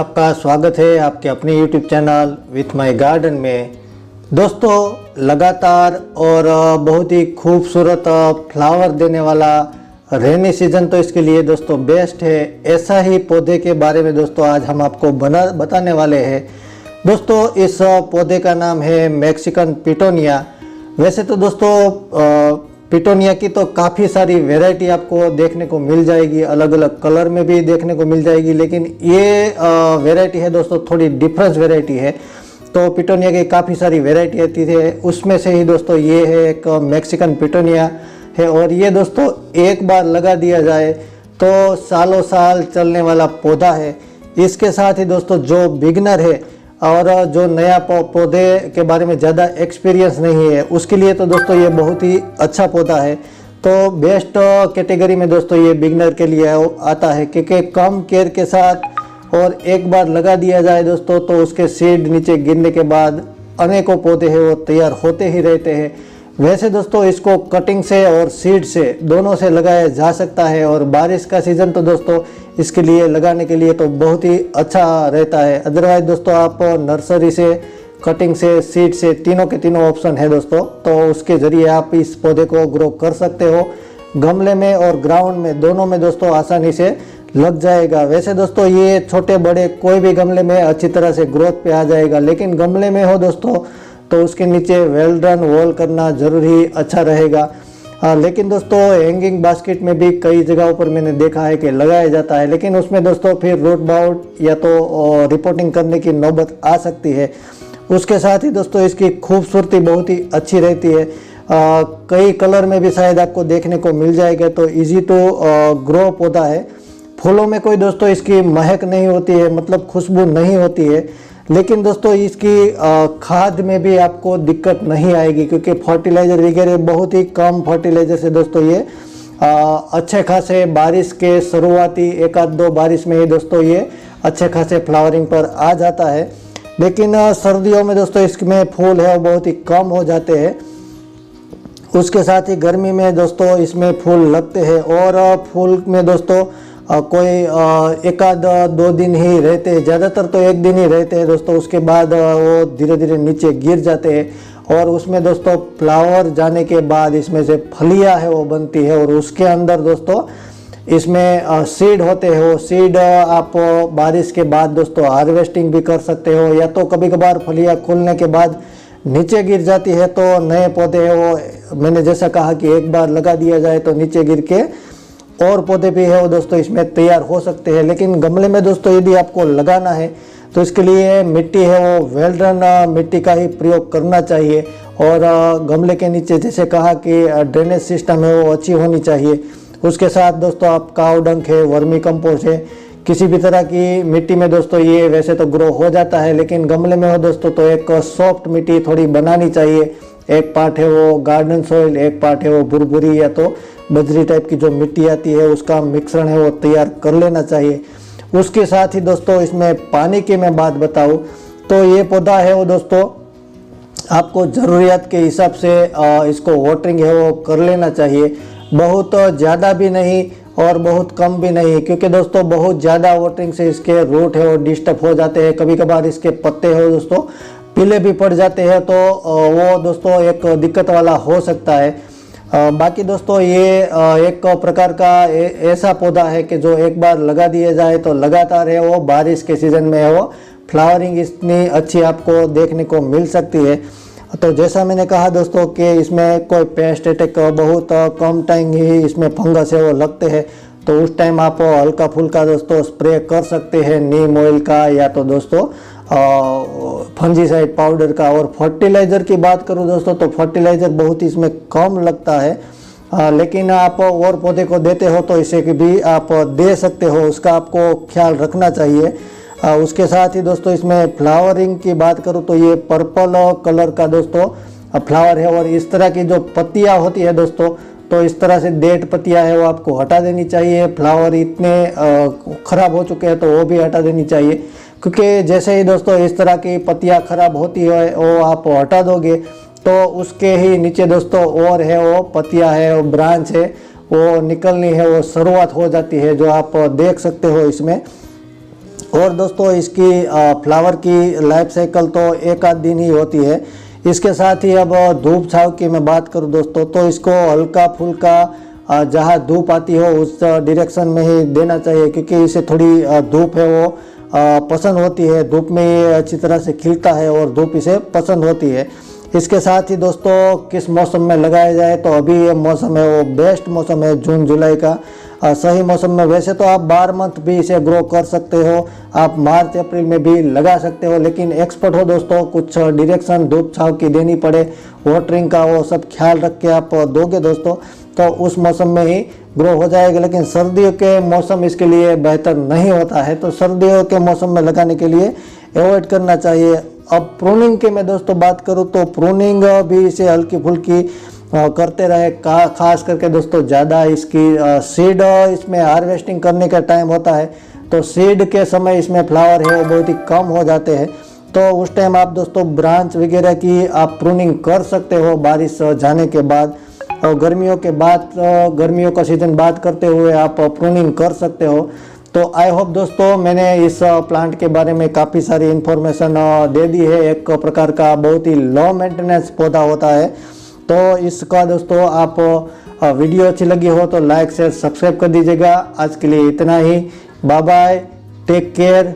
आपका स्वागत है आपके अपने YouTube channel with my garden में। दोस्तों लगातार और बहुत ही खूबसूरत फ्लावर देने वाला रेनी सीजन तो इसके लिए दोस्तों बेस्ट है। ऐसा ही पौधे के बारे में दोस्तों आज हम आपको बताने वाले हैं। दोस्तों इस पौधे का नाम है मैक्सिकन पिटोनिया। वैसे तो दोस्तों पिटोनिया की तो काफ़ी सारी वैरायटी आपको देखने को मिल जाएगी, अलग अलग कलर में भी देखने को मिल जाएगी, लेकिन ये वैरायटी है दोस्तों थोड़ी डिफरेंस वैरायटी है। तो पिटोनिया की काफ़ी सारी वैरायटी आती है, उसमें से ही दोस्तों ये है एक मैक्सिकन पिटोनिया है। और ये दोस्तों एक बार लगा दिया जाए तो सालों साल चलने वाला पौधा है। इसके साथ ही दोस्तों जो बिगनर है और जो नया पौधे के बारे में ज़्यादा एक्सपीरियंस नहीं है उसके लिए तो दोस्तों ये बहुत ही अच्छा पौधा है। तो बेस्ट कैटेगरी में दोस्तों ये बिगनर के लिए आता है, क्योंकि कम केयर के साथ और एक बार लगा दिया जाए दोस्तों तो उसके सीड नीचे गिरने के बाद अनेकों पौधे हैं वो तैयार होते ही रहते हैं। वैसे दोस्तों इसको कटिंग से और सीड से दोनों से लगाया जा सकता है, और बारिश का सीज़न तो दोस्तों इसके लिए लगाने के लिए तो बहुत ही अच्छा रहता है। अदरवाइज दोस्तों आप नर्सरी से, कटिंग से, सीड से, तीनों के तीनों ऑप्शन है दोस्तों, तो उसके ज़रिए आप इस पौधे को ग्रो कर सकते हो। गमले में और ग्राउंड में दोनों में दोस्तों आसानी से लग जाएगा। वैसे दोस्तों ये छोटे बड़े कोई भी गमले में अच्छी तरह से ग्रोथ पे आ जाएगा, लेकिन गमले में हो दोस्तों तो उसके नीचे वेल डन वॉल करना जरूरी अच्छा रहेगा। लेकिन दोस्तों हैंगिंग बास्केट में भी कई जगहों पर मैंने देखा है कि लगाया जाता है, लेकिन उसमें दोस्तों फिर रूट बाउट या तो रिपोर्टिंग करने की नौबत आ सकती है। उसके साथ ही दोस्तों इसकी खूबसूरती बहुत ही अच्छी रहती है। कई कलर में भी शायद आपको देखने को मिल जाएगा। तो इजी टू ग्रो पौधा है। फूलों में कोई दोस्तों इसकी महक नहीं होती है, मतलब खुशबू नहीं होती है, लेकिन दोस्तों इसकी खाद में भी आपको दिक्कत नहीं आएगी, क्योंकि फर्टिलाइज़र वगैरह बहुत ही कम फर्टिलाइज़र से दोस्तों ये अच्छे खासे बारिश के शुरुआती एक आध दो बारिश में ही दोस्तों ये अच्छे खासे फ्लावरिंग पर आ जाता है। लेकिन सर्दियों में दोस्तों इसमें फूल है वो बहुत ही कम हो जाते हैं। उसके साथ ही गर्मी में दोस्तों इसमें फूल लगते हैं, और फूल में दोस्तों कोई एक आध दो दिन ही रहते हैं, ज़्यादातर तो एक दिन ही रहते हैं दोस्तों। उसके बाद वो धीरे धीरे नीचे गिर जाते हैं, और उसमें दोस्तों फ्लावर जाने के बाद इसमें से फलियां है वो बनती है, और उसके अंदर दोस्तों इसमें सीड होते हैं। वो सीड आप बारिश के बाद दोस्तों हार्वेस्टिंग भी कर सकते हो, या तो कभी कभार फलियां खुलने के बाद नीचे गिर जाती है तो नए पौधे हैं वो मैंने जैसा कहा कि एक बार लगा दिया जाए तो नीचे गिर के और पौधे भी है वो दोस्तों इसमें तैयार हो सकते हैं। लेकिन गमले में दोस्तों यदि आपको लगाना है तो इसके लिए मिट्टी है वो वेल डन मिट्टी का ही प्रयोग करना चाहिए, और गमले के नीचे जैसे कहा कि ड्रेनेज सिस्टम है वो अच्छी होनी चाहिए। उसके साथ दोस्तों आप काव डंक है, वर्मी कंपोस्ट है, किसी भी तरह की मिट्टी में दोस्तों ये वैसे तो ग्रो हो जाता है, लेकिन गमले में हो दोस्तों तो एक सॉफ्ट मिट्टी थोड़ी बनानी चाहिए। एक पार्ट है वो गार्डन सॉइल, एक पार्ट है वो भुरभुरी या तो बजरी टाइप की जो मिट्टी आती है उसका मिश्रण है वो तैयार कर लेना चाहिए। उसके साथ ही दोस्तों इसमें पानी की मैं बात बताऊं तो ये पौधा है वो दोस्तों आपको ज़रूरियात के हिसाब से इसको वाटरिंग है वो कर लेना चाहिए। बहुत ज़्यादा भी नहीं और बहुत कम भी नहीं, क्योंकि दोस्तों बहुत ज़्यादा वाटरिंग से इसके रूट है वो डिस्टर्ब हो जाते हैं। कभी कभार इसके पत्ते हो दोस्तों पीले भी पड़ जाते हैं, तो वो दोस्तों एक दिक्कत वाला हो सकता है। बाकी दोस्तों ये एक प्रकार का ऐसा पौधा है कि जो एक बार लगा दिया जाए तो लगातार है वो बारिश के सीज़न में है वो फ्लावरिंग इतनी अच्छी आपको देखने को मिल सकती है। तो जैसा मैंने कहा दोस्तों कि इसमें कोई पेस्ट अटैक बहुत कम टाइम ही इसमें फंगस है वो लगते हैं, तो उस टाइम आप हल्का फुल्का दोस्तों स्प्रे कर सकते हैं नीम ऑयल का, या तो दोस्तों फंजीसाइड पाउडर का। और फर्टिलाइज़र की बात करूं दोस्तों तो फर्टिलाइज़र बहुत इसमें कम लगता है, लेकिन आप और पौधे को देते हो तो इसे भी आप दे सकते हो, उसका आपको ख्याल रखना चाहिए। उसके साथ ही दोस्तों इसमें फ्लावरिंग की बात करूं तो ये पर्पल कलर का दोस्तों फ्लावर है, और इस तरह की जो पत्तियां होती है दोस्तों तो इस तरह से डेड पत्तियां है वो आपको हटा देनी चाहिए। फ्लावर इतने ख़राब हो चुके हैं तो वो भी हटा देनी चाहिए, क्योंकि जैसे ही दोस्तों इस तरह की पत्तियां ख़राब होती है वो आप हटा दोगे तो उसके ही नीचे दोस्तों और है वो पत्तियां है वो ब्रांच है वो निकलनी है वो शुरुआत हो जाती है, जो आप देख सकते हो इसमें। और दोस्तों इसकी फ्लावर की लाइफ साइकिल तो एक आध दिन ही होती है। इसके साथ ही अब धूप छाव की मैं बात करूं दोस्तों, तो इसको हल्का फुल्का जहां धूप आती हो उस डायरेक्शन में ही देना चाहिए, क्योंकि इसे थोड़ी धूप है वो पसंद होती है। धूप में ये अच्छी तरह से खिलता है और धूप इसे पसंद होती है। इसके साथ ही दोस्तों किस मौसम में लगाया जाए, तो अभी ये मौसम है वो बेस्ट मौसम है जून जुलाई का सही मौसम में। वैसे तो आप 12 मंथ भी इसे ग्रो कर सकते हो, आप मार्च अप्रैल में भी लगा सकते हो, लेकिन एक्सपर्ट हो दोस्तों, कुछ डायरेक्शन धूप छाव की देनी पड़े, वाटरिंग का वो सब ख्याल रख के आप दोगे दोस्तों, तो उस मौसम में ही ग्रो हो जाएगा। लेकिन सर्दियों के मौसम इसके लिए बेहतर नहीं होता है, तो सर्दियों के मौसम में लगाने के लिए अवॉइड करना चाहिए। अब प्रूनिंग की मैं दोस्तों बात करूं तो प्रूनिंग भी इसे हल्की फुल्की करते रहे, खास करके दोस्तों ज़्यादा इसकी सीड इसमें हार्वेस्टिंग करने का टाइम होता है, तो सीड के समय इसमें फ्लावर है वो बहुत ही कम हो जाते हैं, तो उस टाइम आप दोस्तों ब्रांच वगैरह की आप प्रूनिंग कर सकते हो बारिश जाने के बाद। और गर्मियों के बाद, गर्मियों का सीजन बात करते हुए आप प्रूनिंग कर सकते हो। तो आई होप दोस्तों मैंने इस प्लांट के बारे में काफ़ी सारी इन्फॉर्मेशन दे दी है। एक प्रकार का बहुत ही लो मेंटेनेंस पौधा होता है, तो इसका दोस्तों आप वीडियो अच्छी लगी हो तो लाइक शेयर सब्सक्राइब कर दीजिएगा। आज के लिए इतना ही, बाय बाय, टेक केयर।